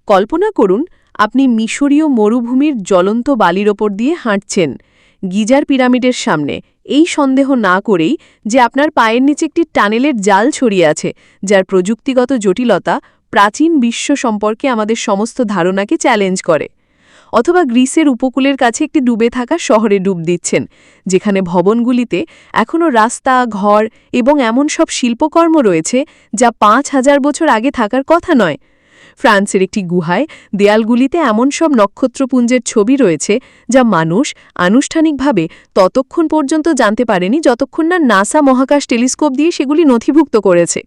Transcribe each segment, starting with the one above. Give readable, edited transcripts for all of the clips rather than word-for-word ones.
কল্পনা করুন আপনি মিশরীয় মরুভূমির জ্বলন্ত বালির ওপর দিয়ে হাঁটছেন গিজার পিরামিডের সামনে, এই সন্দেহ না করেই যে আপনার পায়ের নিচে একটি টানেলের জাল ছড়িয়ে আছে যার প্রযুক্তিগত জটিলতা প্রাচীন বিশ্ব সম্পর্কে আমাদের সমস্ত ধারণাকে চ্যালেঞ্জ করে। অথবা গ্রিসের উপকূলের কাছে একটি ডুবে থাকা শহরে ডুব দিচ্ছেন, যেখানে ভবনগুলিতে এখনও রাস্তা, ঘর এবং এমন সব শিল্পকর্ম রয়েছে যা ৫,০০০ বছর আগে থাকার কথা নয়। ফ্রান্সের একটি গুহায় দেয়ালগুলিতে এমন সব নক্ষত্রপুঞ্জের ছবি রয়েছে যা মানুষ আনুষ্ঠানিকভাবে ততক্ষণ পর্যন্ত জানতে পারেনি যতক্ষণ না নাসা মহাকাশ টেলিস্কোপ দিয়ে সেগুলি নথিভুক্ত করেছে।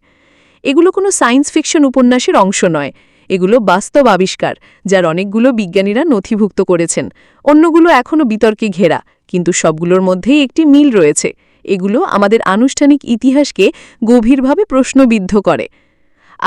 এগুলো কোনো সায়েন্স ফিকশন উপন্যাসের অংশ নয়, এগুলো বাস্তব আবিষ্কার যার অনেকগুলো বিজ্ঞানীরা নথিভুক্ত করেছেন, অন্যগুলো এখনও বিতর্কে ঘেরা, কিন্তু সবগুলোর মধ্যেই একটি মিল রয়েছে। এগুলো আমাদের আনুষ্ঠানিক ইতিহাসকে গভীরভাবে প্রশ্নবিদ্ধ করে।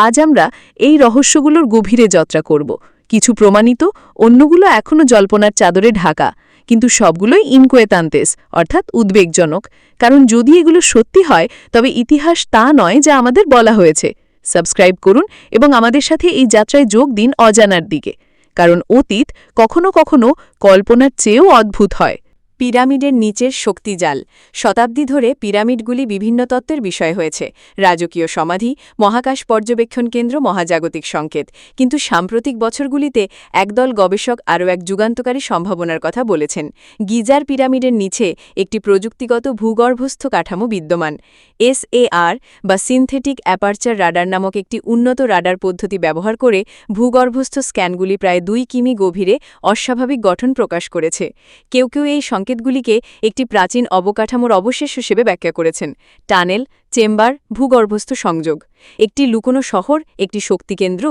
আজ আমরা এই রহস্যগুলোর গভীরে যাত্রা করব। কিছু প্রমাণিত, অন্যগুলো এখনও জল্পনার চাদরে ঢাকা, কিন্তু সবগুলোই ইনকোয়েতান্তেস অর্থাৎ উদ্বেগজনক, কারণ যদি এগুলো সত্যি হয় তবে ইতিহাস তা নয় যা আমাদের বলা হয়েছে। সাবস্ক্রাইব করুন এবং আমাদের সাথে এই যাত্রায় যোগ দিন অজানার দিকে, কারণ অতীত কখনো কখনো কল্পনার চেয়েও অদ্ভুত হয়। পিরামিডের নিচের শক্তিজাল। শতাব্দী ধরে পিরামিডগুলি বিভিন্ন তত্ত্বের বিষয় হয়েছে, রাজকীয় সমাধি, মহাকাশ পর্যবেক্ষণ কেন্দ্র, মহাজাগতিক সংকেত। কিন্তু সাম্প্রতিক বছরগুলিতে একদল গবেষক আরও এক যুগান্তকারী সম্ভাবনার কথা বলেছেন। গিজার পিরামিডের নিচে একটি প্রযুক্তিগত ভূগর্ভস্থ কাঠামো বিদ্যমান। SAR বা সিনথেটিক অ্যাপারচার রাডার নামক একটি উন্নত রাডার পদ্ধতি ব্যবহার করে ভূগর্ভস্থ স্ক্যানগুলি প্রায় 2 কিমি গভীরে অস্বাভাবিক গঠন প্রকাশ করেছে। কেউ কেউ এই সংকেতগুলিকে একটি প্রাচীন অবকাঠামোর অবশেষ হিসেবে ব্যাখ্যা করেছেন। টানেল, চেম্বার, ভূগর্ভস্থ সংযোগ, একটি লুকোনো শহর, একটি শক্তিকেন্দ্র।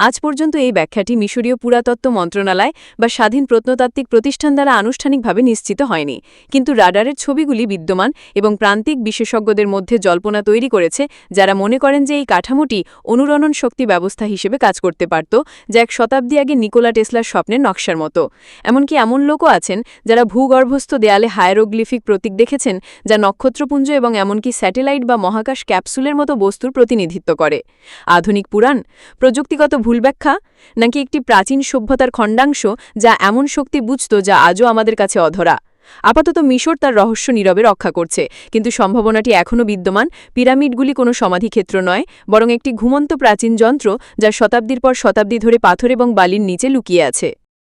আজ পর্যন্ত এই ব্যাখ্যাটি মিশরীয় পুরাতত্ত্ব মন্ত্রণালয় বা স্বাধীন প্রত্নতাত্ত্বিক প্রতিষ্ঠান দ্বারা আনুষ্ঠানিকভাবে নিশ্চিত হয়নি, কিন্তু রাডারের ছবিগুলি বিদ্যমান এবং প্রান্তিক বিশেষজ্ঞদের মধ্যে জল্পনা তৈরি করেছে, যারা মনে করেন যে এই কাঠামোটি অনুরণন শক্তি ব্যবস্থা হিসেবে কাজ করতে পারত, যা 1 শতাব্দী আগে নিকোলা টেসলার স্বপ্নের নকশার মতো। এমনকি এমন লোকও আছেন যারা ভূগর্ভস্থ দেয়ালে হায়ারোগ্লিফিক প্রতীক দেখেছেন, যা নক্ষত্রপুঞ্জ এবং এমনকি স্যাটেলাইট বা মহাকাশ ক্যাপসুলের মতো বস্তুর প্রতিনিধিত্ব করে। আধুনিক পুরাণ, প্রযুক্তিগত ভুল ব্যাখ্যা, নাকি একটি প্রাচীন সভ্যতার খণ্ডাংশ যা এমন শক্তি বুঝত যা আজও আমাদের কাছে অধরা? আপাতত মিশর তার রহস্য নীরবে রক্ষা করছে, কিন্তু সম্ভাবনাটি এখনও বিদ্যমান। পিরামিডগুলি কোনো সমাধিক্ষেত্র নয়, বরং একটি ঘুমন্ত প্রাচীন যন্ত্র যা শতাব্দীর পর শতাব্দী ধরে পাথর এবং বালির নিচে লুকিয়ে আছে।